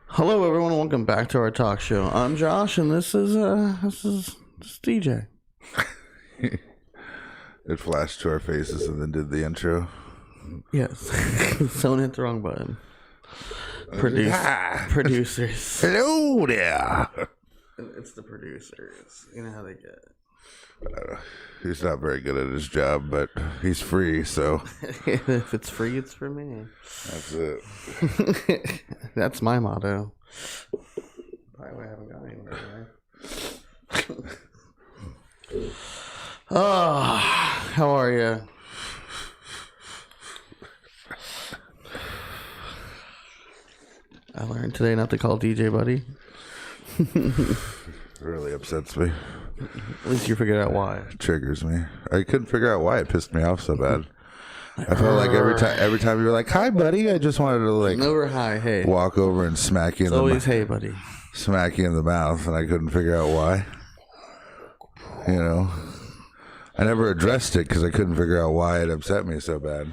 Hello, everyone. Welcome back to our talk show. I'm Josh, and this is DJ. It flashed to our faces and then did the intro. Yes, someone hit the wrong button. Producers. Hello there. It's the producers. You know how they get. He's not very good at his job, but he's free, so if it's free, it's for me. that's it. That's my motto. By the way, I haven't got anywhere. Oh, how are you? I learned today not to call DJ buddy. It really upsets me. At least you figured out why. It triggers me. I couldn't figure out why it pissed me off so bad. I felt like every time you were like, "Hi, buddy," I just wanted to like never hi, hey, walk over and smack you in always hey, buddy, smack you in the mouth, and I couldn't figure out why. You know, I never addressed it because I couldn't figure out why it upset me so bad,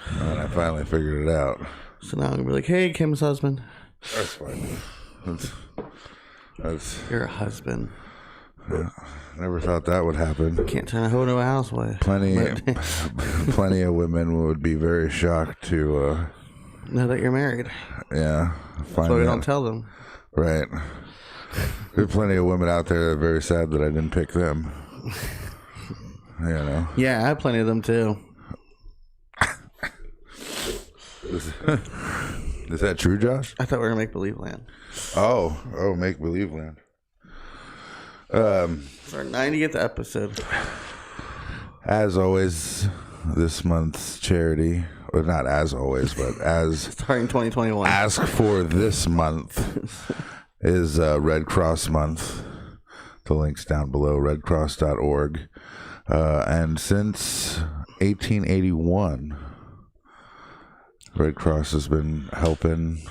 and I finally figured it out. So now I'm gonna be like, "Hey, Kim's husband." That's fine. That's You're a husband. Yeah, never thought that would happen. Can't turn a hoe into a housewife. Plenty of women would be very shocked to know that you're married. Yeah, that's why we don't tell them. Right. There are plenty of women out there that are very sad that I didn't pick them. You know. Yeah, I have plenty of them too. Is that true, Josh? I thought we were in make-believe land. Oh, make-believe land. It's our 90th episode. As always, this month's charity, or not as always, but as starting 2021. Ask for this month is Red Cross month. The link's down below, redcross.org. And since 1881, Red Cross has been helping.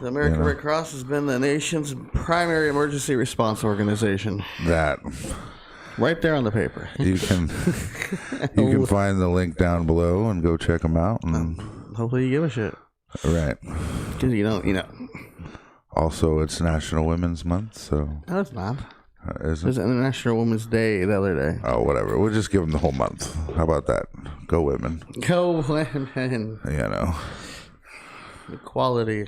The American Red Cross has been the nation's primary emergency response organization. That. Right there on the paper. You can find the link down below and go check them out. And hopefully you give a shit. Right. Because you know. Also, it's National Women's Month, so. No, it's not. Is it? It was International Women's Day the other day. Oh, whatever. We'll just give them the whole month. How about that? Go women. Go women. You know. Equality.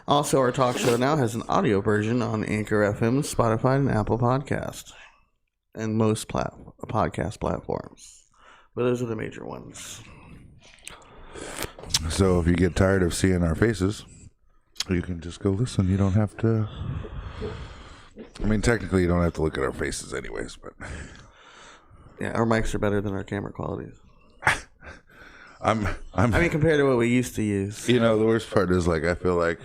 Also, our talk show now has an audio version on Anchor FM, Spotify, and Apple Podcast, and most podcast platforms. But those are the major ones. So if you get tired of seeing our faces, you can just go listen. You don't have to. I mean, technically, you don't have to look at our faces, anyways. But yeah, our mics are better than our camera qualities. I mean, compared to what we used to use. You know, the worst part is like I feel like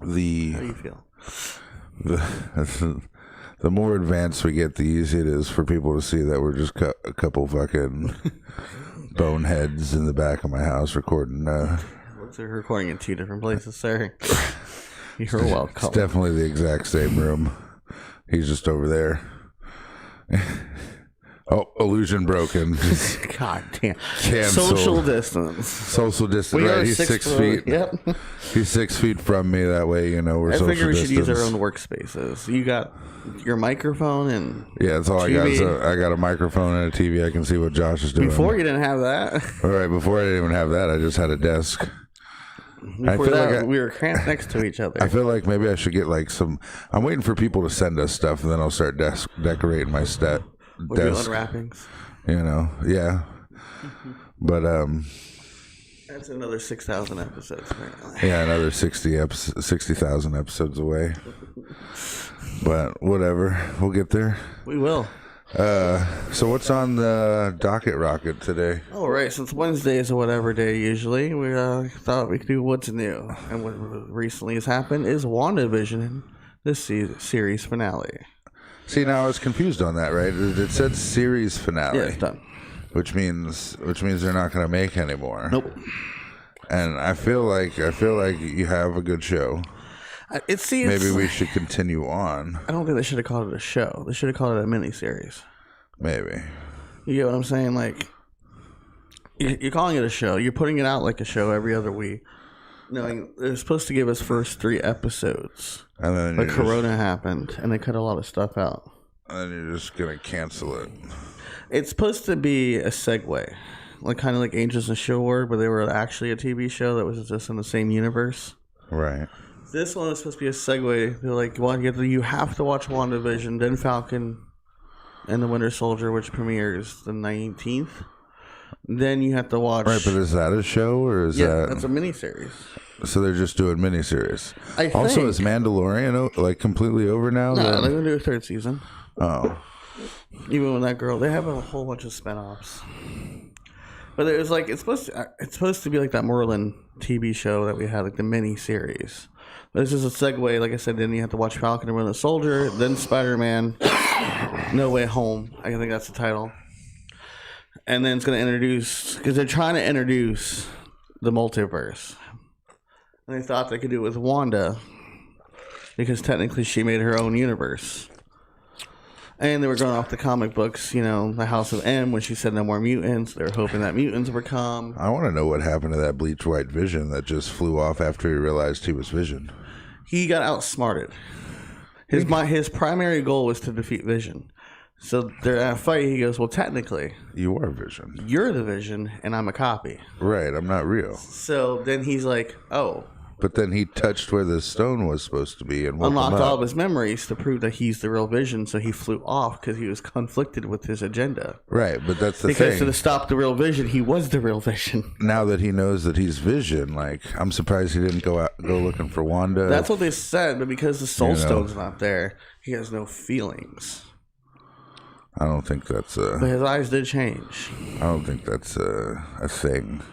the. How do you feel? The more advanced we get, the easier it is for people to see that we're just a couple fucking boneheads in the back of my house recording. Looks like we're recording in two different places, sir. You're welcome. It's definitely the exact same room. He's just over there. Oh, illusion broken. God damn. Canceled. Social distance. Social distance. Right, he's 6 feet. Yep. He's 6 feet from me. That way, you know, we're social distance. I figure we should use our own workspaces. You got your microphone and yeah, that's all TV. I got. So I got a microphone and a TV. I can see what Josh is doing. Before you didn't have that. All right, before I didn't even have that, I just had a desk. Before that, we were cramped next to each other. I feel like maybe I should get like some. I'm waiting for people to send us stuff, and then I'll start decorating my desk. We'll do unwrappings. You know, yeah. But that's another 6,000 episodes. Apparently. Yeah, another 60,000 episodes away. But whatever, we'll get there. We will. So what's on the docket rocket today? All right, since Wednesday is a whatever day usually, we thought we could do what's new. And what recently has happened is WandaVision, this series finale. See, now I was confused on that, right? It said series finale. Yeah, it's done. Which means they're not going to make anymore. Nope. And I feel like you have a good show. Maybe we should continue on. I don't think they should have called it a show. They should have called it a miniseries. Maybe. You get what I'm saying? Like, you're calling it a show. You're putting it out like a show every other week. Knowing they're supposed to give us first 3 episodes. And then but Corona happened, and they cut a lot of stuff out. And then you're just going to cancel it. It's supposed to be a segue. Like, kind of like Angels of S.H.I.E.L.D., where they were actually a TV show that was just in the same universe. Right. This one is supposed to be a segue. They're like, well, you have to watch Wandavision, then Falcon and the Winter Soldier, which premieres the 19th. Then you have to watch... Right, but is that a show, or is that... Yeah, that's a miniseries. So they're just doing miniseries. Also, is Mandalorian, like, completely over now? No, they're going to do a 3rd season. Oh. Even with that girl, they have a whole bunch of spinoffs. But it was like it's supposed to be like that Merlin TV show that we had, like the mini series. But this is a segue. Like I said, then you have to watch Falcon and Winter Soldier, then Spider-Man, No Way Home. I think that's the title. And then it's going to introduce, because they're trying to introduce the multiverse, and they thought they could do it with Wanda, because technically she made her own universe. And they were going off the comic books, you know, the House of M, when she said no more mutants. They were hoping that mutants would come. I want to know what happened to that bleach white Vision that just flew off after he realized he was Vision. He got outsmarted. His primary goal was to defeat Vision. So they're at a fight. He goes, well, technically, you are Vision. You're the Vision, and I'm a copy. Right, I'm not real. So then he's like, oh. But then he touched where the stone was supposed to be and unlocked all of his memories to prove that he's the real Vision. So he flew off because he was conflicted with his agenda. Right, but that's the thing. Because to stop the real Vision, he was the real Vision. Now that he knows that he's Vision, like, I'm surprised he didn't go looking for Wanda. That's what they said, but because the Soul Stone's not there, he has no feelings. I don't think that's But his eyes did change. I don't think that's a thing.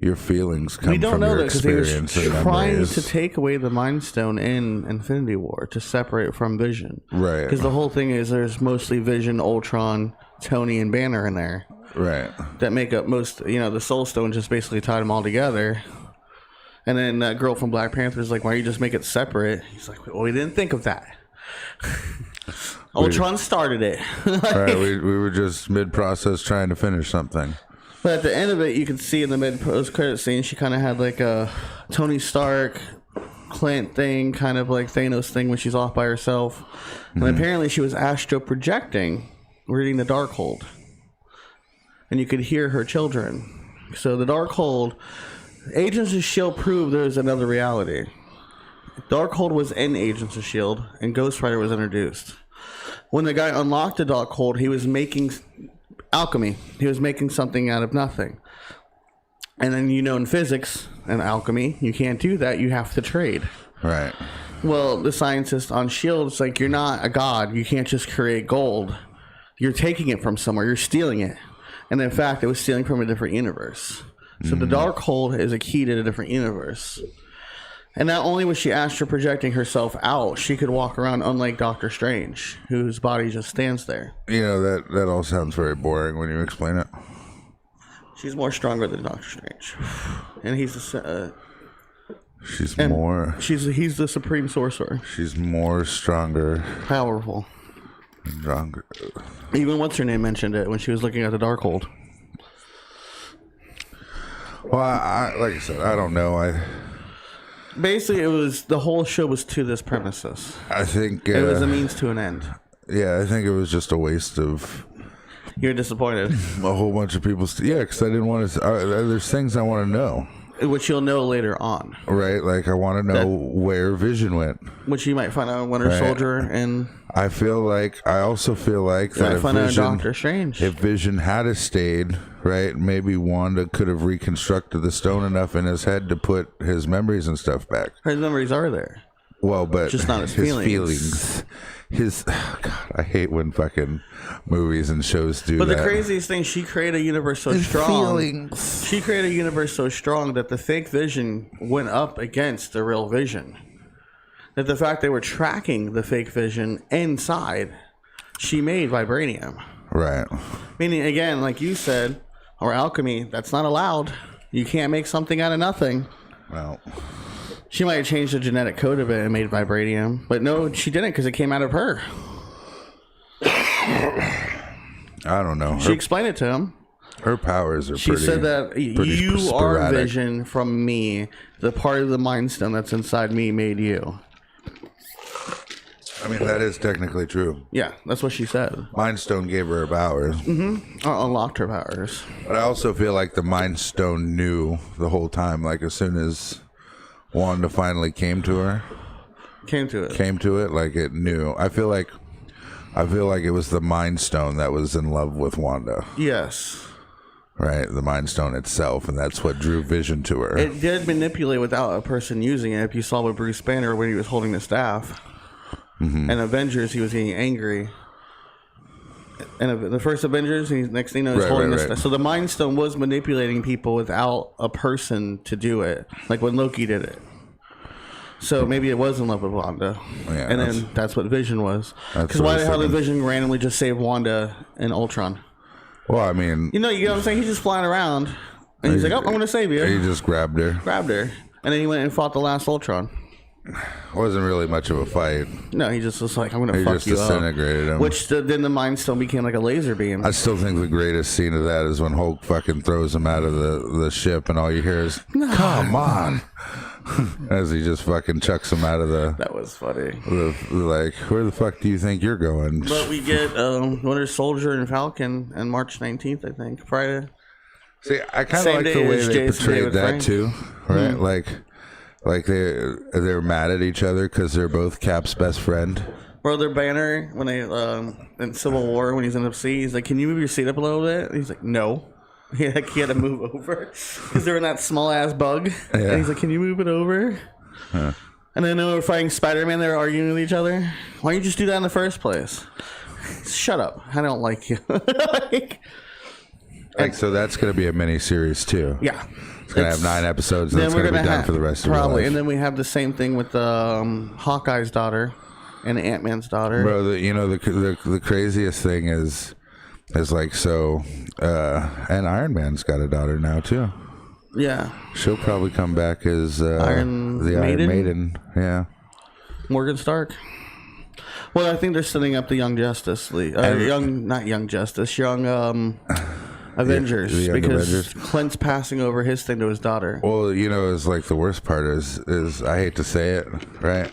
Your feelings come we don't from know your that because he was trying memories. to take away the Mind Stone in Infinity War to separate from Vision. Right. Because the whole thing is there's mostly Vision, Ultron, Tony, and Banner in there. Right. That make up most, the Soul Stone just basically tied them all together. And then that girl from Black Panther is like, why don't you just make it separate? He's like, well, we didn't think of that. Ultron started it. Right, we were just mid-process trying to finish something. But at the end of it, you can see in the mid-post-credit scene, she kind of had like a Tony Stark, Clint thing, kind of like Thanos thing when she's off by herself. And apparently she was astro-projecting, reading the Darkhold. And you could hear her children. So the Darkhold, Agents of S.H.I.E.L.D. proved there's another reality. Darkhold was in Agents of S.H.I.E.L.D. and Ghost Rider was introduced. When the guy unlocked the Darkhold, he was making alchemy. He was making something out of nothing. And then, in physics and alchemy, you can't do that. You have to trade. Right. Well, the scientist on S.H.I.E.L.D., it's like, you're not a god. You can't just create gold. You're taking it from somewhere. You're stealing it. And in fact, it was stealing from a different universe. So the Darkhold is a key to a different universe. And not only was she astral projecting herself out, she could walk around, unlike Doctor Strange, whose body just stands there. That all sounds very boring when you explain it. She's more stronger than Doctor Strange, and he's He's She's more stronger, powerful, stronger. Even what's her name mentioned it when she was looking at the Darkhold. Well, like I said, I don't know. Basically, the whole show was to this premises. I think it was a means to an end. Yeah, I think it was just a waste of. You're disappointed. A whole bunch of people. Because I didn't want to. There's things I want to know. Which you'll know later on. Right, like I want to know where Vision went. Which you might find out in Winter Soldier and. I also feel like that if Vision, Doctor Strange. If Vision had stayed, right, maybe Wanda could have reconstructed the stone enough in his head to put his memories and stuff back. His memories are there. Well, but just not his feelings. God, I hate when fucking movies and shows do that. But the craziest thing, she created a universe so strong. She created a universe so strong that the fake Vision went up against the real Vision. That the fact they were tracking the fake Vision inside, she made vibranium. Right. Meaning, again, like you said, or alchemy, that's not allowed. You can't make something out of nothing. Well, She might have changed the genetic code of it and made vibranium, but no, she didn't because it came out of her. I don't know. She explained it to him. Her powers are She pretty. said that you sporadic. are Vision from me. The part of the Mind Stone that's inside me made you. I mean, that is technically true. Yeah, that's what she said. Mind Stone gave her powers. Unlocked her powers. But I also feel like the Mind Stone knew the whole time. Like, as soon as Wanda finally came to her, Came to it. like it knew. I feel like it was the Mind Stone that was in love with Wanda. Yes. Right, the Mind Stone itself, and that's what drew Vision to her. It did manipulate without a person using it. If you saw with Bruce Banner when he was holding the staff. And Avengers, he was getting angry. And the first Avengers, next thing you know, he's holding the staff. So the Mind Stone was manipulating people without a person to do it. Like when Loki did it. So maybe it was in love with Wanda. Yeah, and then that's what Vision was. Because why the hell did Vision randomly just save Wanda and Ultron? Well, I mean... You know what I'm saying? He's just flying around. And he's like, oh, I'm going to save you. He just grabbed her. And then he went and fought the last Ultron. Wasn't really much of a fight. No, he just was like, I'm going to He fuck just you up. disintegrated him. Which then the Mind Stone became like a laser beam. I still think the greatest scene of that is when Hulk fucking throws him out of the ship and all you hear is, come on. As he just fucking chucks him out of the... That was funny. Like, where the fuck do you think you're going? But we get Winter Soldier and Falcon on March 19th, I think, Friday. See, I kind of Same like day the way as they Jason portrayed David that Frank. too, right? Like they're mad at each other because they're both Cap's best friend. Brother Banner, when they in Civil War, when he's in the sea, he's like, "Can you move your seat up a little bit?" And he's like, "No." He had to move over because they're in that small ass bug. Yeah. And he's like, "Can you move it over?" Huh. And then they were fighting Spider-Man. They were arguing with each other. Why don't you just do that in the first place? Shut up! I don't like you. So that's going to be a mini series too. Yeah. It's going to have 9 episodes and it's going to be done for the rest of your life. And then we have the same thing with Hawkeye's daughter and Ant-Man's daughter. Bro, the craziest thing is like, so and Iron Man's got a daughter now too. Yeah. She'll probably come back as Iron Maiden. Yeah. Morgan Stark. Well, I think they're setting up the Young Justice League. Young Avengers. The Young because Avengers. Clint's passing over his thing to his daughter. Well, is like the worst part is I hate to say it, right?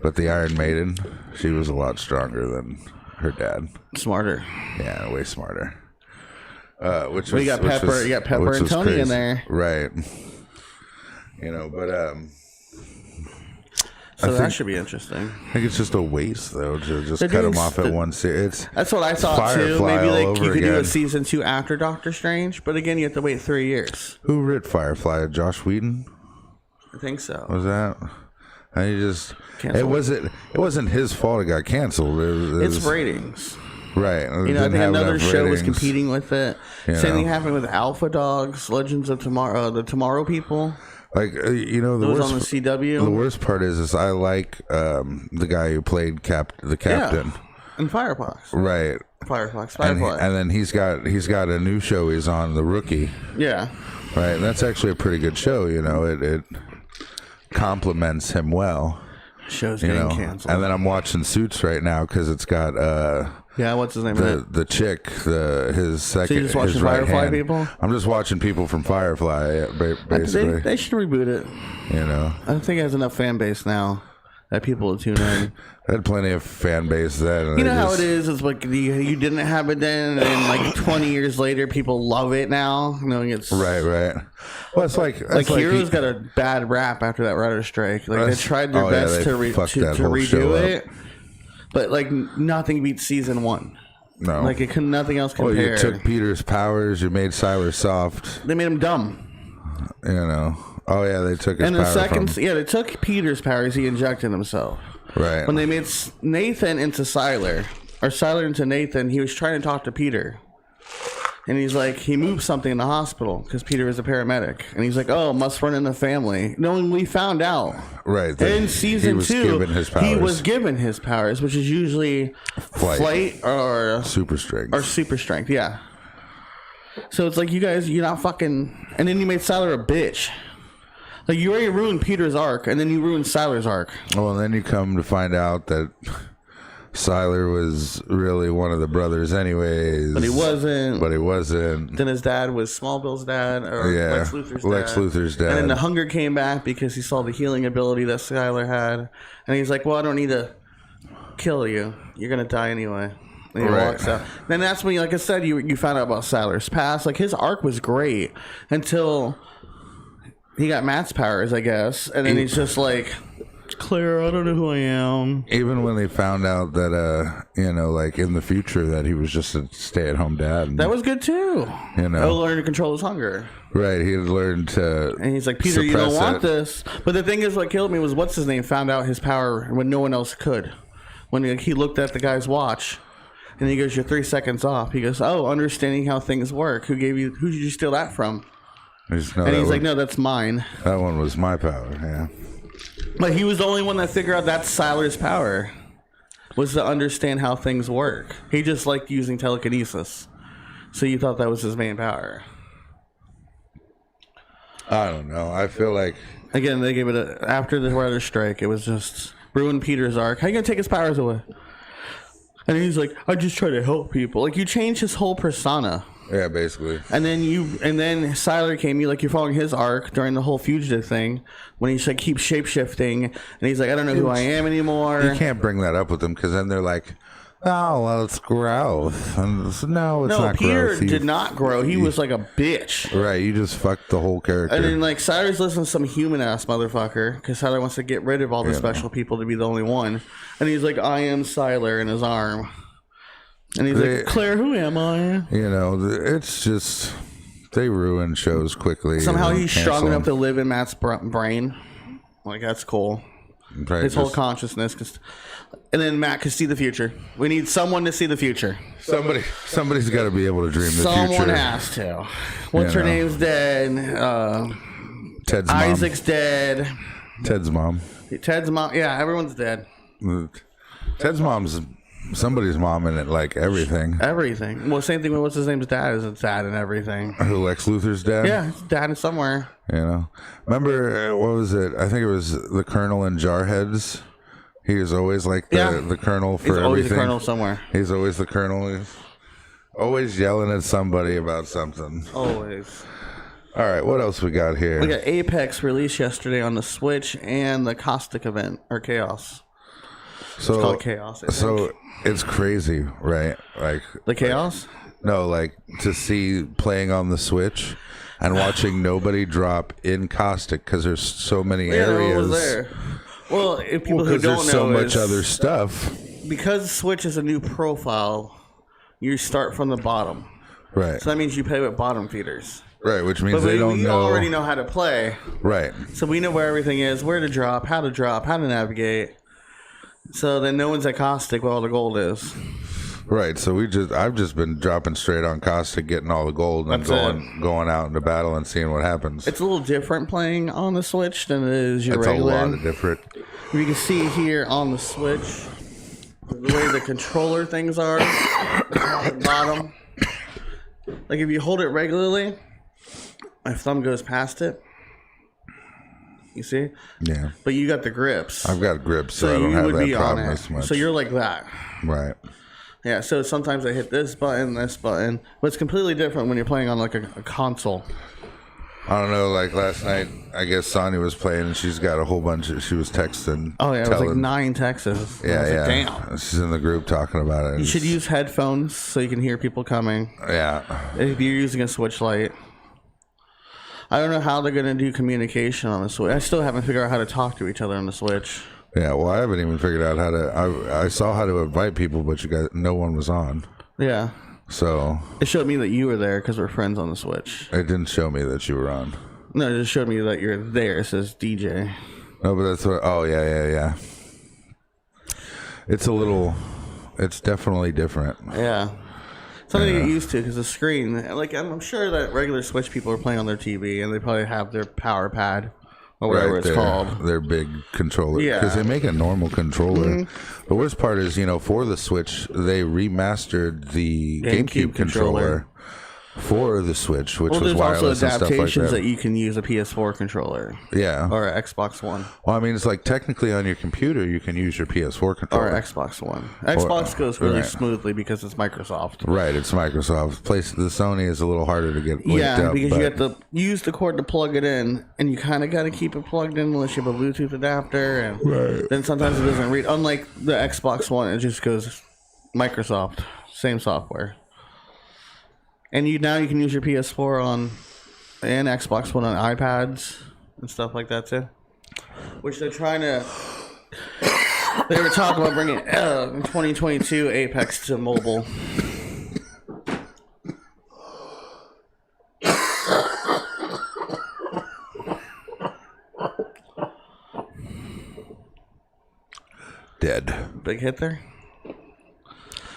But the Iron Maiden, she was a lot stronger than her dad. Smarter. Yeah, way smarter. Which Well, was, you got Pepper. You got Pepper and Tony in there, right? So that should be interesting. I think it's just a waste, though, to just cut them off at one series. That's what I thought too. Firefly Maybe all like you over could do a again. season 2 after Doctor Strange, but again, you have to wait 3 years. Who writ Firefly? Josh Whedon? I think so. Was that? And he just Canceled. it wasn't his fault it got canceled. It's ratings. Right. I think another show was competing with it. You Same know. thing happened with Alpha Dogs, Legends of Tomorrow, the Tomorrow People. Like the It was on the CW. The worst part is I like the guy who played the captain. Yeah. And Firefox. Right. Firefox. And Firefly. then he's got a new show he's on, The Rookie. Yeah. Right. And that's actually a pretty good show. It complements him well. Show's getting canceled. And then I'm watching Suits right now because it's got what's his name? the chick, his second. So you're just watching his right Firefly hand. people? I'm just watching people from Firefly, basically. They should reboot it. I think it has enough fan base now that people will tune in. I had plenty of fan base then. And You know how it is? It's like you didn't have it then, and like 20 years later, people love it now. Knowing it's Right. Well, it's like Heroes got a bad rap after that writer's strike. Like they tried their best to fucked that whole show redo up. it, but like nothing beats season 1. No, Like it could nothing else compare. Well, you took Peter's powers, you made Siler soft. They made him dumb. Oh yeah, they took his And the power second, from. they took Peter's powers. He injected himself. Right. When they made Nathan into Siler, or Siler into Nathan, he was trying to talk to Peter. And he's like, he moved something in the hospital because Peter is a paramedic. And he's like, oh, must run in the family. Knowing we found out. Right. In season 2, he was given his powers. he was given his powers, which is usually flight or super strength. Or super strength, yeah. So it's like, you guys, you're not fucking... And then you made Siler a bitch. Like, you already ruined Peter's arc, and then you ruined Siler's arc. Well, and then you come to find out that Siler was really one of the brothers anyways. But he wasn't. Then his dad was Smallville's dad, or Lex Luthor's dad. And then the hunger came back because he saw the healing ability that Skyler had. And he's like, well, I don't need to kill you. You're going to die anyway. And he walks out. Then that's when, like I said, you found out about Siler's past. Like, his arc was great until he got Matt's powers, I guess. And then he's just like, Claire, I don't know who I am. Even when they found out that, like in the future that he was just a stay-at-home dad. That was good too. He'll learn to control his hunger. Right, he had learned to. And he's like, Peter, you don't want this. But the thing is, what killed me was what's his name found out his power when no one else could. When he looked at the guy's watch, and he goes, "You're 3 seconds off." He goes, "Oh, understanding how things work. Who did you steal that from?" And he's like, "No, that's mine. That one was my power." Yeah. But he was the only one that figured out that's Siler's power, was to understand how things work. He just liked using telekinesis. So you thought that was his main power. I don't know. I feel like... Again, they gave it after the writer's strike, it was just ruin Peter's arc. How are you going to take his powers away? And he's like, I just try to help people. Like, you changed his whole persona. Yeah, basically. And then Siler came, you're following his arc during the whole fugitive thing when he's like keeps shapeshifting and he's like, I don't know who I am anymore. You can't bring that up with them because then they're like, oh, well, it's growth. And no, it's not Peter growth. Peter did not grow. He was like a bitch. Right, you just fucked the whole character. And then like Siler's listening to some human ass motherfucker because Siler wants to get rid of all the special people to be the only one. And he's like, I am Siler in his arm. And he's like, Claire, who am I? It's just, they ruin shows quickly. Somehow he's strong enough to live in Matt's brain. Like, that's cool. Right, his whole consciousness. And then Matt can see the future. We need someone to see the future. Somebody's got to be able to dream the future. Someone has to. What's her name's dead? Ted's mom. Isaac's dead. Ted's mom. Yeah, everyone's dead. Ted's mom's somebody's mom in it, like everything. Everything. Well, same thing with what's his name's dad is a dad and everything. Who, Lex Luthor's dad? Yeah, his dad is somewhere. Remember, what was it? I think it was the Colonel in Jarheads. He was always like the Colonel for everything. He's always the Colonel somewhere. He's always the Colonel. He's always yelling at somebody about something. Always. All right, what else we got here? We got Apex released yesterday on the Switch and the Caustic event, or Chaos. It's called Chaos. So it's crazy, right? Like the Chaos? No, like to see playing on the Switch and watching nobody drop in Caustic because there's so many areas. Was there. Well, if people who don't know, there's so much other stuff. Because Switch is a new profile, you start from the bottom. Right. So that means you play with bottom feeders. Right, which means they don't know. We already know how to play. Right. So we know where everything is, where to drop, how to navigate. So then no one's at Caustic where all the gold is. Right, so I've just been dropping straight on Caustic, getting all the gold, and going out into battle and seeing what happens. It's a little different playing on the Switch than it is your regular. It's a lot of different. You can see here on the Switch the way the controller things are at the bottom. Like if you hold it regularly, my thumb goes past it. You see? Yeah. But you got the grips. I've got grips, so I don't have that problem as much. So you're like that. Right. Yeah, so sometimes I hit this button, but it's completely different when you're playing on like a console. I don't know, like last night, I guess Sonya was playing and she's got a whole bunch she was texting. Oh, yeah, it was like 9 texts. Yeah, like, damn. She's in the group talking about it. You should use headphones so you can hear people coming. Yeah. If you're using a Switch Lite. I don't know how they're going to do communication on the Switch. I still haven't figured out how to talk to each other on the Switch. Yeah, well, I haven't even figured out how to... I saw how to invite people, but no one was on. Yeah. So... It showed me that you were there because we're friends on the Switch. It didn't show me that you were on. No, it just showed me that you're there. It says DJ. No, but that's what... Oh, yeah. It's a little... It's definitely different. Yeah. Something to get used to because the screen, like I'm sure that regular Switch people are playing on their TV and they probably have their power pad or whatever it's called. Their big controller. Yeah. Because they make a normal controller. Mm-hmm. The worst part is, for the Switch, they remastered the GameCube controller. for the Switch, which well, was there's also wireless and stuff like adaptations that. that you can use a PS4 controller. Yeah. Or an Xbox One. Well, I mean, it's like technically on your computer, you can use your PS4 controller. Or Xbox One. Xbox goes really smoothly because it's Microsoft. Right, it's Microsoft. The Sony is a little harder to get linked up. Yeah, because you have to use the cord to plug it in, and you kind of got to keep it plugged in unless you have a Bluetooth adapter, and then sometimes it doesn't read. Unlike the Xbox One, it just goes Microsoft, same software. And now you can use your PS4 and Xbox One on iPads and stuff like that too. Which they're trying to. They were talking about bringing in 2022 Apex to mobile. Dead. Big hit there.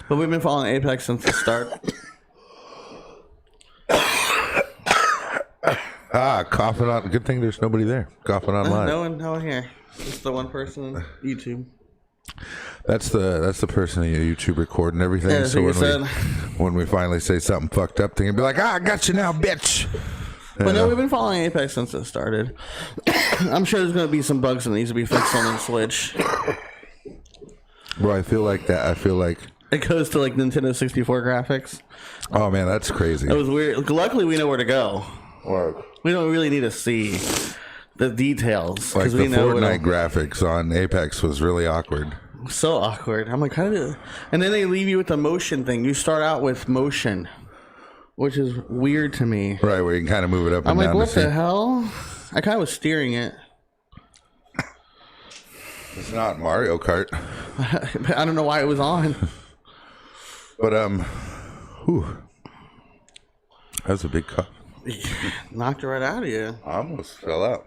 But we've been following Apex since the start. Coughing on. Good thing there's nobody there. Coughing on live. No one here. Just the one person on YouTube. That's the person on YouTube recording everything. Yeah, so when we finally say something fucked up, they can be like, I got you now, bitch. But no, we've been following Apex since it started. I'm sure there's going to be some bugs that needs to be fixed on the Switch. Bro, I feel like that. I feel like it goes to like Nintendo 64 graphics. Oh man, that's crazy. It was weird. Luckily, we know where to go. Or we don't really need to see the details. Like we the Fortnite graphics on Apex was really awkward. So awkward. I'm like, how did it? And then they leave you with the motion thing. You start out with motion, which is weird to me. Right, where you can kind of move it up and I'm down. like, what the hell? I kind of was steering it. It's not Mario Kart. I don't know why it was on. But whew. That was a big cup. Knocked it right out of you. I almost fell out.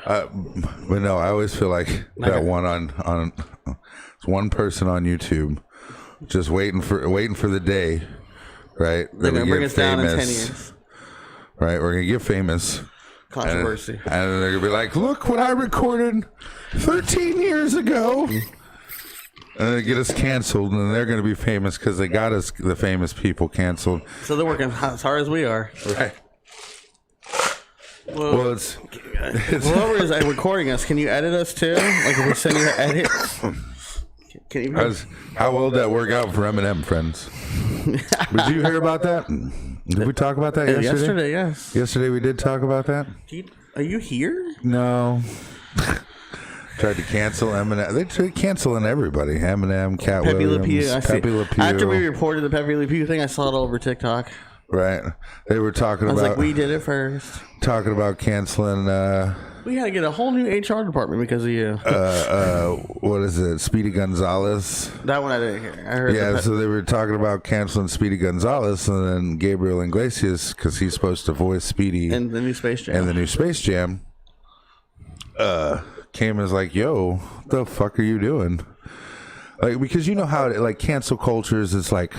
But no, I always feel like that one on it's one person on YouTube just waiting for the day, right? They're gonna bring us down in 10 years. Right, we're gonna get famous. Controversy. And they're gonna be like, look what I recorded 13 years ago. And they get us canceled, and they're going to be famous because they got us, the famous people, canceled. So they're working as hard as we are. Right. Well, it's whoever is recording us, can you edit us too? Like if we send you edits? Can you? How will that work out for Eminem, friends? Did you hear about that? Did we talk about that yesterday? Yesterday, yes. Yesterday we did talk about that? Are you here? No. Tried to cancel Eminem. They tried canceling everybody. Eminem, Cat Pepe Le Williams, Pew. Pepe Le Pew. After we reported the Pepe Le Pew thing, I saw it all over TikTok. Right. They were talking I was about... like, we did it first. Talking about canceling... we had to get a whole new HR department because of you. What is it? Speedy Gonzalez? That one I didn't hear. I heard. Yeah, so they were talking about canceling Speedy Gonzalez, and then Gabriel Iglesias, because he's supposed to voice Speedy in the new Space Jam. And the new Space Jam. Came and was like, yo, what the fuck are you doing? Like, because you know how like cancel cultures is like,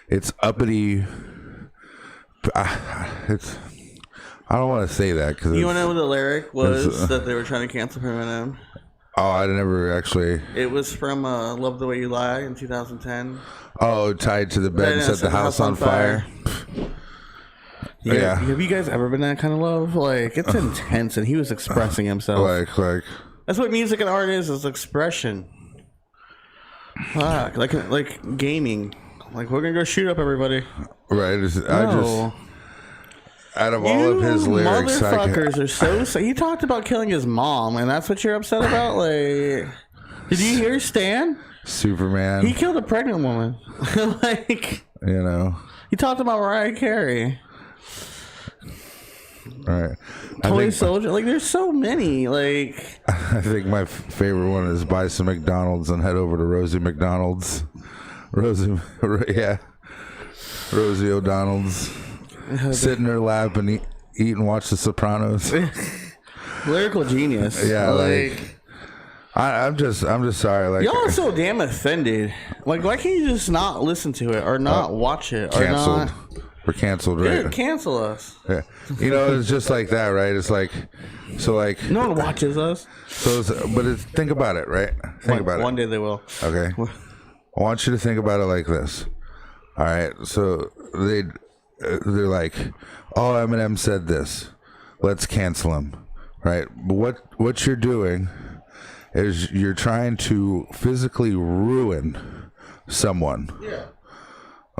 it's uppity. I don't want to say that because you want to know what the lyric was that they were trying to cancel from Eminem? Oh, I never actually. It was from "Love the Way You Lie" in 2010. Oh, tied to the bed and set the house on fire. Yeah. Have you guys ever been that kind of love? Like, it's intense, and he was expressing himself. Like. That's what music and art is expression. Fuck, like gaming. Like, we're gonna go shoot up everybody. Right. Out of all of his lyrics, motherfuckers are so. He talked about killing his mom, and that's what you're upset about. Like, did you hear Stan? Superman. He killed a pregnant woman. Like, you know. He talked about Mariah Carey. Right. Toy Soldier. Like, there's so many. Like, I think my favorite one is buy some McDonald's and head over to Rosie McDonald's. Rosie O'Donnell's. Sit in her lap and eat and watch The Sopranos. Lyrical genius. Yeah, like I'm just sorry. Like, y'all are so damn offended. Like, why can't you just not listen to it or not watch it? Or canceled. Not... We're canceled, right? Dude, cancel us. Yeah. You know, it's just like that, right? It's like, so like. No one watches us. So, think about it, right? Think about it. One day they will. Okay. I want you to think about it like this. All right. So they're like, oh, Eminem said this, let's cancel him, right? But what you're doing is you're trying to physically ruin someone. Yeah.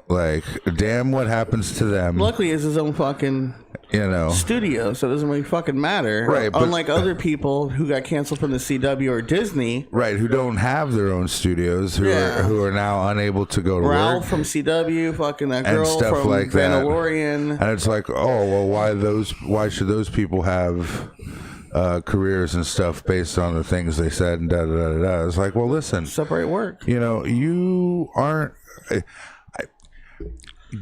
Like, damn what happens to them. Luckily, it's his own fucking studio, so it doesn't really fucking matter. Right. Unlike other people who got canceled from the CW or Disney. Right, who don't have their own studios, who are now unable to go to Ralph work. from CW, fucking that girl and stuff from like that. Mandalorian. And it's like, oh, well, why should those people have careers and stuff based on the things they said and da-da-da-da-da. It's like, well, listen. Separate work. You aren't...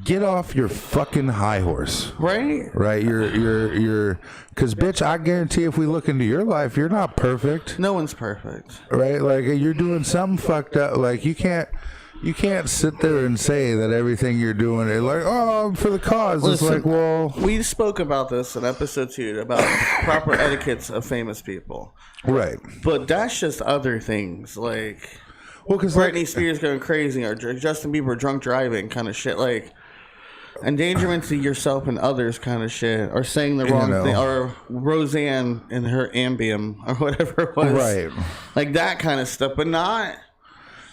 Get off your fucking high horse. Right? Right? You're because, bitch, I guarantee if we look into your life, you're not perfect. No one's perfect. Right? Like, you're doing something fucked up. Like, you can't sit there and say that everything you're doing is like, oh, I'm for the cause. Listen, it's like, well... We spoke about this in episode 2 about proper etiquettes of famous people. Right. But that's just other things. Like... Well, because Britney Spears going crazy or Justin Bieber drunk driving kind of shit, like endangerment to yourself and others kind of shit, or saying the wrong thing, or Roseanne in her Ambien or whatever it was, right? Like that kind of stuff, but not.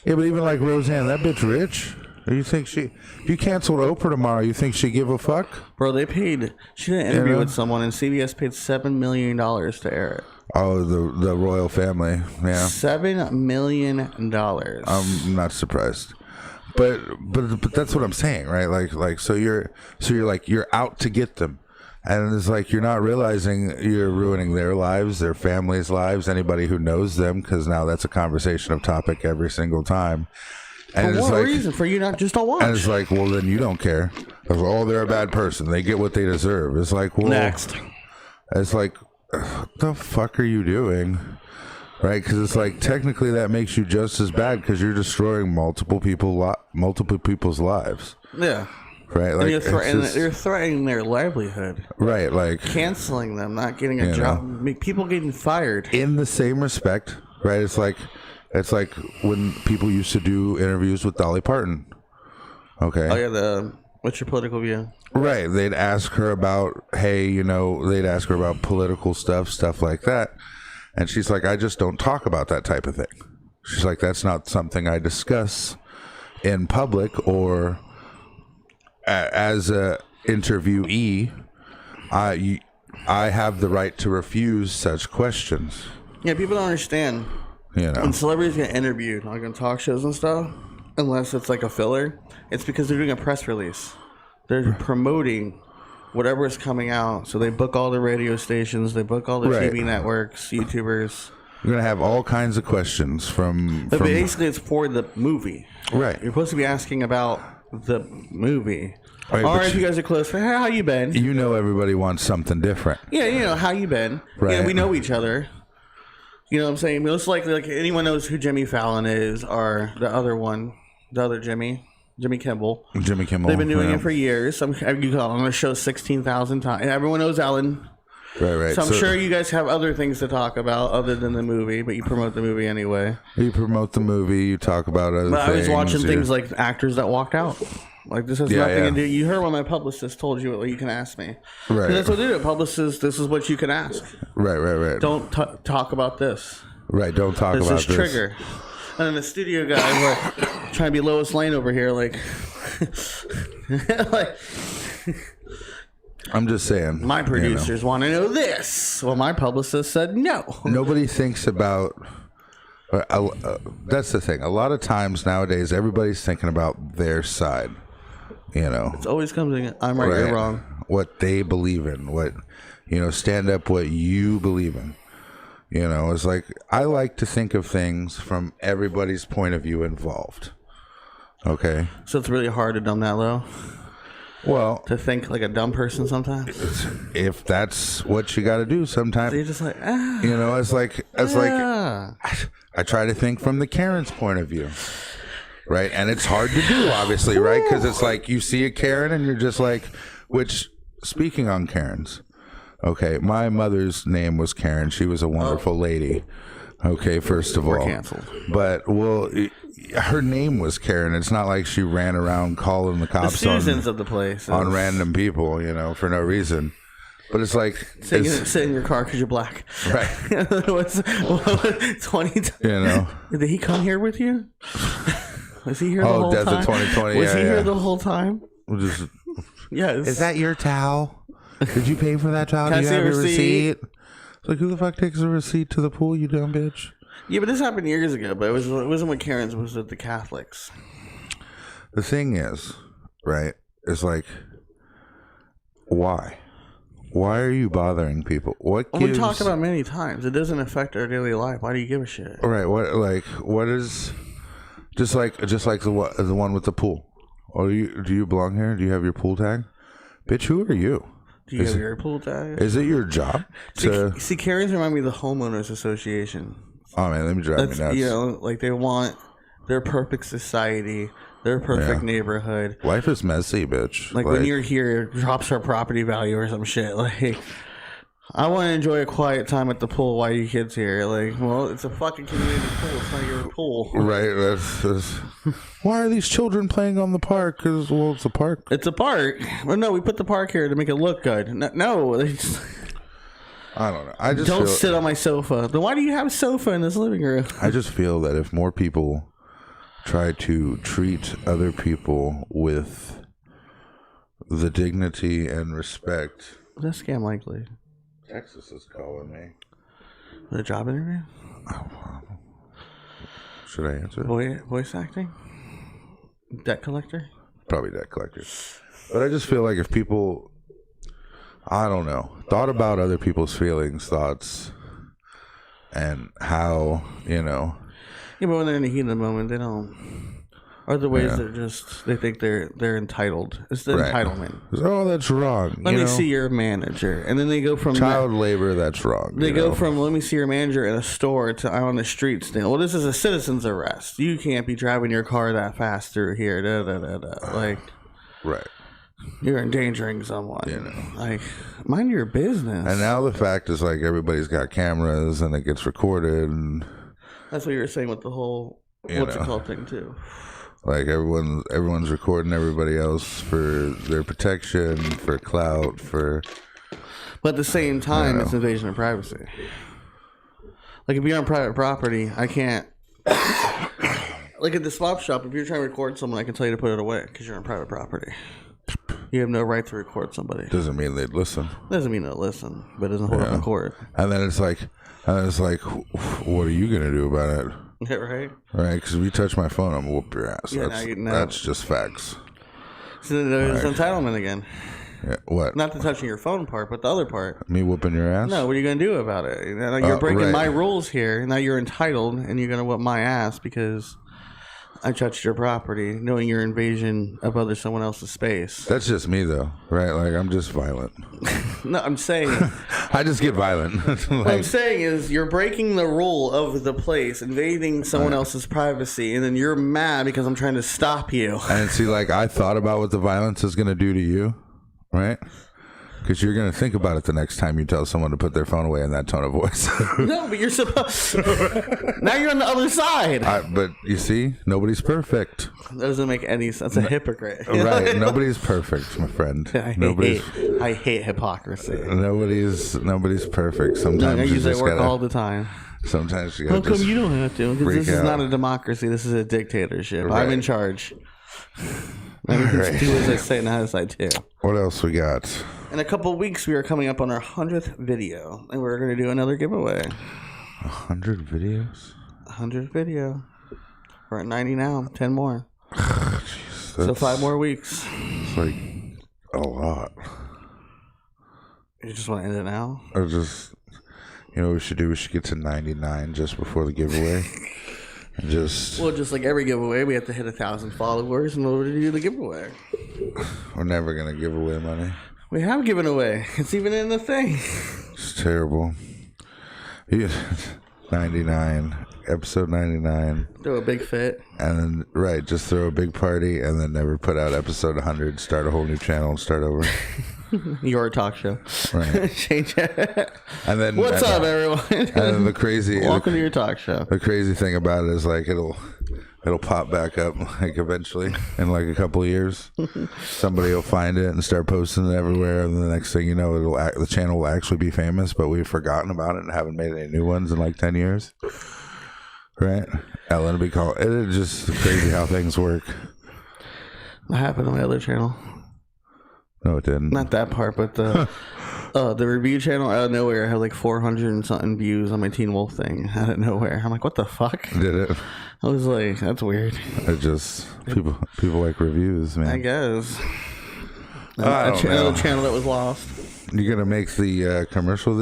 Yeah, but even like Roseanne, that bitch rich. Or you think if you canceled Oprah tomorrow, you think she'd give a fuck? Bro, they paid. She did an interview with someone, and CBS paid $7 million to air it. Oh, the royal family, yeah. $7 million. I'm not surprised, but that's what I'm saying, right? Like so you're like you're out to get them, and it's like you're not realizing you're ruining their lives, their families' lives, anybody who knows them, because now that's a conversation of topic every single time. And for what reason? For you not just to watch? And it's like, well, then you don't care. Like, oh, they're a bad person. They get what they deserve. It's like, well, next. It's like, what the fuck are you doing? Right? Because it's like, technically that makes you just as bad because you're destroying multiple people's lives. Yeah. Right? Like, and you're threatening their livelihood. Right. Like canceling them, not getting a job. People getting fired. In the same respect, right? It's like when people used to do interviews with Dolly Parton. Okay. Oh yeah, what's your political view? Right. They'd ask her about, they'd ask her about political stuff like that. And she's like, I just don't talk about that type of thing. She's like, that's not something I discuss in public or as a interviewee. I have the right to refuse such questions. Yeah, people don't understand. When celebrities get interviewed, like on talk shows and stuff, unless it's like a filler, it's because they're doing a press release. They're promoting whatever is coming out. So they book all the radio stations, they book all the TV networks, YouTubers. You're going to have all kinds of questions But basically it's for the movie. Right. You're supposed to be asking about the movie. Right, all right, you guys are close. How you been? Everybody wants something different. Yeah, how you been? Right. Yeah, we know each other. You know what I'm saying? Most likely, like anyone knows who Jimmy Fallon is, or the other Jimmy Kimmel. Jimmy Kimmel. They've been doing it for years. I'm on the show 16,000 times. Everyone knows Ellen. Right. So I'm sure you guys have other things to talk about other than the movie, but you promote the movie anyway. You promote the movie. You talk about other things. I was watching things like actors that walked out. Like, this has nothing to do. You heard what my publicist told you what you can ask me. Right. That's what they do. Publicists, this is what you can ask. Right. Don't talk about this. Right, don't talk about this. This is trigger. And then the studio guy, we're trying to be Lois Lane over here, like... I'm just saying. My producers want to know this. Well, my publicist said no. Nobody thinks about... that's the thing. A lot of times nowadays, everybody's thinking about their side. It's always coming. I'm right, you're wrong. What they believe in. What, stand up what you believe in. It's like, I like to think of things from everybody's point of view involved. Okay? So it's really hard to dumb that low? Well... To think like a dumb person sometimes? If that's what you got to do sometimes. So you're just like, it's like I try to think from the Karen's point of view. Right? And it's hard to do, obviously, right? Because it's like you see a Karen and you're just like, which, speaking on Karens... Okay, my mother's name was Karen. She was a wonderful lady. Okay, first of We're all. canceled. But, well, her name was Karen. It's not like she ran around calling the The cops Susans of the place. on random people, for no reason. But it's like... Sit in your car because you're black. Right. What's 20... Did he come here with you? Was he here the whole time? Death of 2020. Was he here the whole time? Just, Yes. is that your towel? Did you pay for that towel? Do you have your receipt? It's like, who the fuck takes a receipt to the pool, you dumb bitch? Yeah, but this happened years ago. But it wasn't with Karens. It was with the Catholics. The thing is, right? It's like, why? Why are you bothering people? What gives... We talked about many times. It doesn't affect our daily life. Why do you give a shit? Right. What is... Just like the one with the pool. Do you belong here? Do you have your pool tag? Bitch, who are you? Do you have your pool tag? Is it your job to... See, Karens remind me of the homeowners association. Oh, man, let me drive me nuts. Like they want their perfect society, their perfect neighborhood. Life is messy, bitch. Like when you're here, it drops our property value or some shit. Like, I want to enjoy a quiet time at the pool while you kids here. Like, well, it's a fucking community pool. It's not your pool. Right. That's why are these children playing on the park? Because, well, it's a park. It's a park. Well, no, we put the park here to make it look good. No. I don't know. I just don't sit on my sofa. Then why do you have a sofa in this living room? I just feel that if more people try to treat other people with the dignity and respect. Is that scam likely? Texas is calling me. The job interview? Should I answer? Voice acting? Debt collector? Probably debt collector. But I just feel like if people, I don't know, thought about other people's feelings, thoughts, and how, Yeah, but when they're in the heat of the moment, they don't. Or the ways that just they think they're entitled. It's the entitlement. Oh, that's wrong. Let me see your manager, and then they go from child labor. That's wrong. They go from let me see your manager in a store to I'm on the streets. Well, this is a citizen's arrest. You can't be driving your car that fast through here. Like, right. You're endangering someone. Like, mind your business. And now the fact is, like, everybody's got cameras and it gets recorded. And that's what you were saying with the whole what's it called thing too. Like everyone's recording everybody else for their protection, for clout, But at the same time, it's invasion of privacy. Like if you're on private property, I can't. Like at the swap shop, if you're trying to record someone, I can tell you to put it away because you're on private property. You have no right to record somebody. Doesn't mean they'd listen. Doesn't mean they'll listen, but it doesn't hold up in court. And then it's like, what are you gonna do about it? Yeah, right. Right, because if you touch my phone, I'm gonna whoop your ass. Yeah, that's just facts. So there's entitlement again. Yeah, what? Not the touching your phone part, but the other part. Me whooping your ass? No, what are you gonna do about it? You're breaking my rules here. Now you're entitled, and you're gonna whoop my ass because I touched your property, knowing your invasion of someone else's space. That's just me, though, right? Like, I'm just violent. No, I'm saying... I just get violent. What I'm saying is you're breaking the rule of the place, invading someone else's privacy, and then you're mad because I'm trying to stop you. And see, like, I thought about what the violence is going to do to you, right? Because you're going to think about it the next time you tell someone to put their phone away in that tone of voice. No, but you're supposed... Now you're on the other side. But you see, nobody's perfect. That doesn't make any sense. That's a hypocrite. Right. Nobody's perfect, my friend. I hate hypocrisy. Nobody's perfect. Sometimes I you use that just word gotta, all the time. Sometimes you gotta How come you don't have to? Because this is out. not a democracy. This is a dictatorship. Right. I'm in charge. I do as I say, not as I do. What else we got? In a couple of weeks, we are coming up on our 100th video, and we're going to do another giveaway. 100 videos? 100th video. We're at 90 now. 10 more. Jeez, So 5 more weeks. It's like a lot. You just want to end it now? Or just, what we should do? We should get to 99 just before the giveaway. And just like every giveaway, we have to hit 1,000 followers in order to do the giveaway. We're never going to give away money. We have given away. It's even in the thing. It's terrible. 99, episode 99. Do a big fit. And then, just throw a big party and then never put out episode 100, start a whole new channel and start over. Your talk show. Right. Change it. And then, what's up, everyone? And then welcome to your talk show. The crazy thing about it is like it'll pop back up like eventually in like a couple of years. Somebody will find it and start posting it everywhere, and the next thing you know, the channel will actually be famous, but we've forgotten about it and haven't made any new ones in like 10 years. Right? Ellen will be called. It's just crazy how things work. What happened on my other channel? No, it didn't. Not that part, but the review channel out of nowhere had like 400 and something views on my Teen Wolf thing out of nowhere. I'm like, what the fuck? Did it? I was like, that's weird. It just people like reviews, man. I guess. Another channel that was lost. You're gonna make the commercial.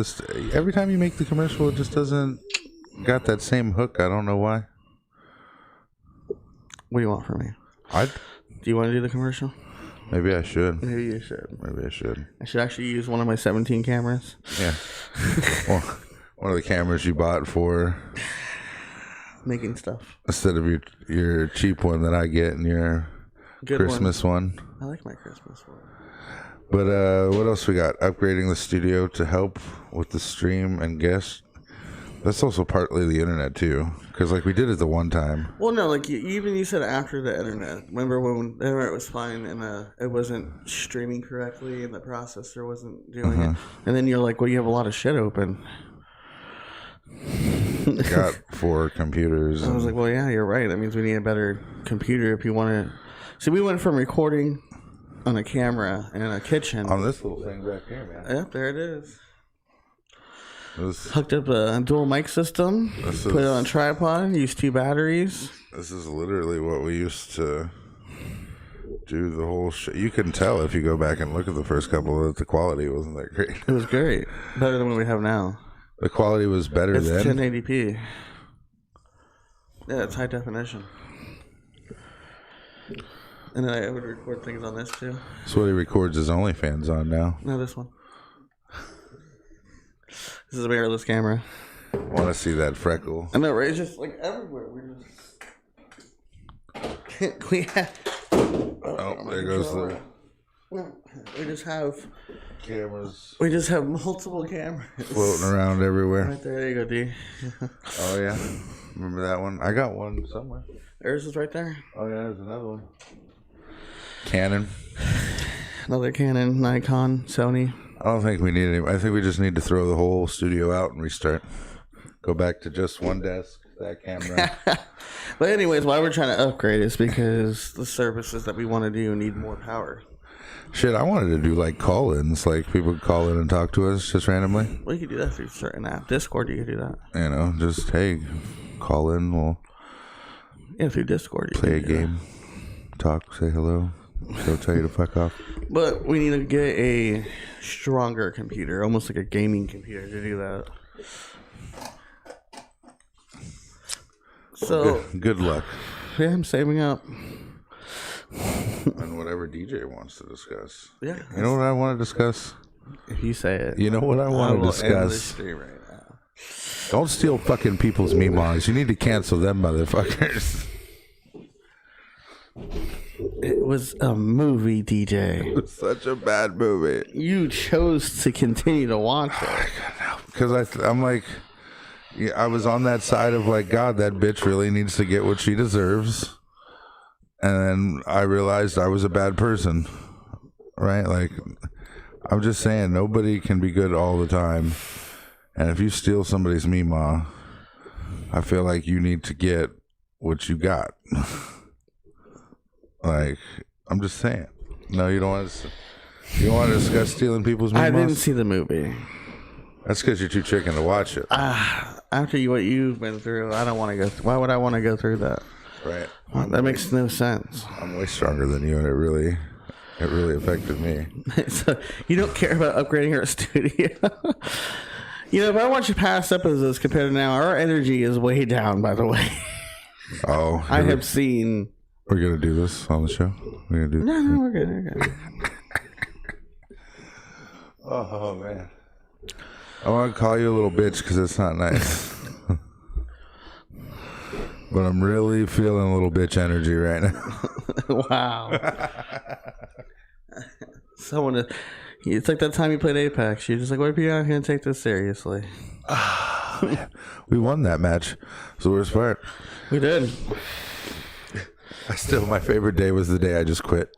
Every time you make the commercial, it just doesn't got that same hook. I don't know why. What do you want from me? Do you want to do the commercial? Maybe I should. Maybe you should. Maybe I should. I should actually use one of my 17 cameras. Yeah. Well, one of the cameras you bought for making stuff instead of your cheap one that I get and your good Christmas one. I like my Christmas one. But what else we got? Upgrading the studio to help with the stream and guests. That's also partly the internet too, because like we did it the one time. Well, no, like you said after the internet. Remember when the internet was fine and it wasn't streaming correctly and the processor wasn't doing it, and then you're like, well, you have a lot of shit open. Got 4 computers. I was like, well, yeah, you're right. That means we need a better computer if you want to. See, we went from recording on a camera in a kitchen on this little thing back here, man. Yep, there it is. Hooked up a dual mic system, put it on a tripod, used 2 batteries. This is literally what we used to do the whole shit. You can tell if you go back and look at the first couple that the quality wasn't that great. It was great. Better than what we have now. The quality was better it's then? 1080p. Yeah, it's high definition. And then I would record things on this too. That's what he records his OnlyFans on now. No, this one. This is a mirrorless camera. I want to see that freckle. I know, right? It's just like everywhere. We have. Oh, there goes the. We just have cameras. We just have multiple cameras floating around everywhere. Right there you go, D. Oh yeah, remember that one? I got one somewhere. There's is right there. Oh yeah, there's another one. Canon. Another Canon, Nikon, Sony. I don't think we need any. I think we just need to throw the whole studio out and restart. Go back to just one desk, that camera. But anyways, why we're trying to upgrade is because the services that we want to do need more power. Shit, I wanted to do like call-ins, like people could call in and talk to us just randomly. Well, you could do that through a certain app. Discord, you could do that. You know, just hey, call in. We'll through Discord, play a game, talk, say hello. They'll tell you to fuck off. But we need to get a stronger computer, almost like a gaming computer, to do that. So good luck. Yeah, I'm saving up. And whatever DJ wants to discuss. Yeah. You know what I want to discuss? If you say it. You know what I want to discuss? End right now. Don't steal fucking people's memoirs. You need to cancel them, motherfuckers. It was a movie, DJ. It was such a bad movie. You chose to continue to watch it. Because I'm like, yeah, I was on that side of like, God, that bitch really needs to get what she deserves. And then I realized I was a bad person. Right? Like, I'm just saying, nobody can be good all the time. And if you steal somebody's Mima, I feel like you need to get what you got. Like, I'm just saying. No, you don't want to. You don't want to discuss stealing people's Mimas? I didn't see the movie. That's because you're too chicken to watch it. After what you've been through, I don't want to go. Why would I want to go through that? Right. That makes no sense. I'm way stronger than you, and it really affected me. So you don't care about upgrading our studio. You know, if I watch your past episodes compared to now, our energy is way down. By the way. Oh. I have seen. We're gonna do this on the show. We're gonna do. No, we're good. We're good. Oh man. I want to call you a little bitch because it's not nice. but I'm really feeling a little bitch energy right now. Wow. It's like that time you played Apex. You're just like, what if you're not going to take this seriously? We won that match. It's the worst part. We did. My favorite day was the day I just quit.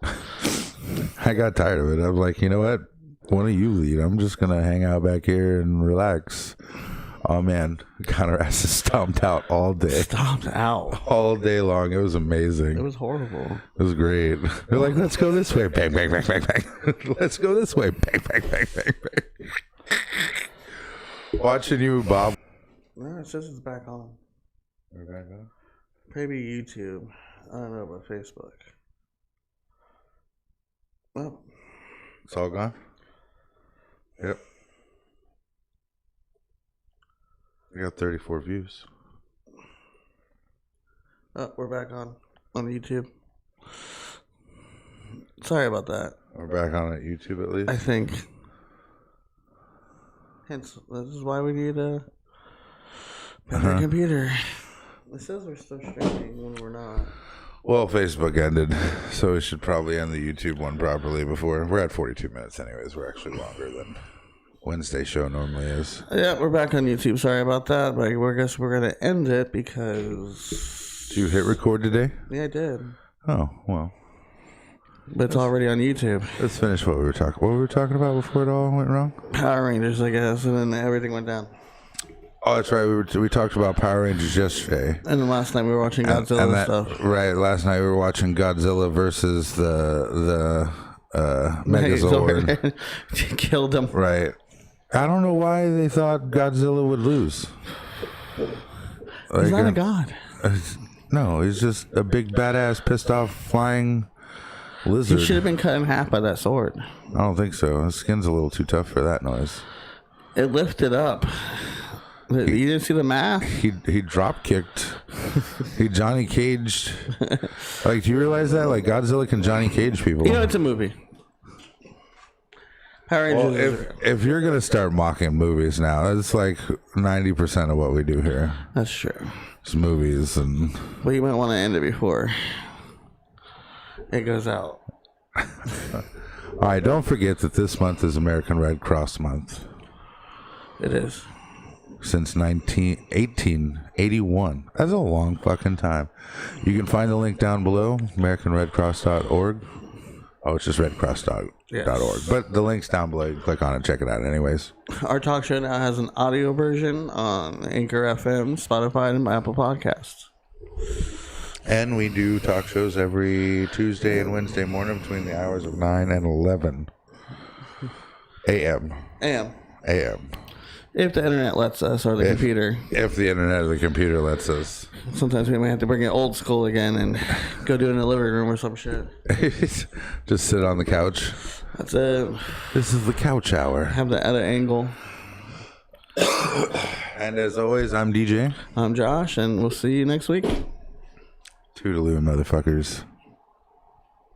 I got tired of it. I was like, you know what? One of you lead. I'm just going to hang out back here and relax. Oh, man. Got our asses stomped out all day. Stomped out. All day long. It was amazing. It was horrible. It was great. They're like, let's go this way. Bang, bang, bang, bang, bang. Let's go this way. Bang, bang, bang, bang, bang. Watching you, Bob. No, it says it's back on. We're back on? Maybe YouTube. I don't know about Facebook. Oh. It's all gone? Yep. We got 34 views. Oh, we're back on YouTube. Sorry about that. We're back on at YouTube at least? I think. Hence, this is why we need a better computer. It says we're still streaming when we're not. Well, Facebook ended, so we should probably end the YouTube one properly before. We're at 42 minutes anyways. We're actually longer than Wednesday show normally is. Yeah, we're back on YouTube. Sorry about that, but I guess we're going to end it because... Did you hit record today? Yeah, I did. Oh, well. But it's already on YouTube. Let's finish what we were talking. What were we talking about before it all went wrong? Power Rangers, I guess, and then everything went down. Oh, that's right. We talked about Power Rangers yesterday. And then last night we were watching Godzilla and stuff. Right. Last night we were watching Godzilla versus the Megazord. Killed him. Right. I don't know why they thought Godzilla would lose. He's not a god. No, he's just a big badass pissed off flying lizard. He should have been cut in half by that sword. I don't think so. His skin's a little too tough for that noise. It lifted up. You didn't see the math? He drop kicked. He Johnny Caged. Like, do you realize that? Like, Godzilla can Johnny Cage people. You know, it's a movie. Power Rangers. Well, if you're gonna start mocking movies now, it's like 90% of what we do here. That's true. It's movies and. Well, you might want to end it before it goes out. All right, don't forget that this month is American Red Cross Month. It is. Since 1881. That's a long fucking time. You can find the link down below, AmericanRedCross.org. Oh, it's just redcross.org. Yes. But the link's down below. You can click on it, check it out anyways. Our talk show now has an audio version on Anchor FM, Spotify, and Apple Podcasts. And we do talk shows every Tuesday and Wednesday morning between the hours of 9 and 11 a.m. A.m. If the internet lets us, or the computer. If the internet or the computer lets us. Sometimes we might have to bring it old school again and go do it in the living room or some shit. Just sit on the couch. That's it. This is the couch hour. Have the edit angle. And as always, I'm DJ. I'm Josh, and we'll see you next week. Toodaloo, motherfuckers.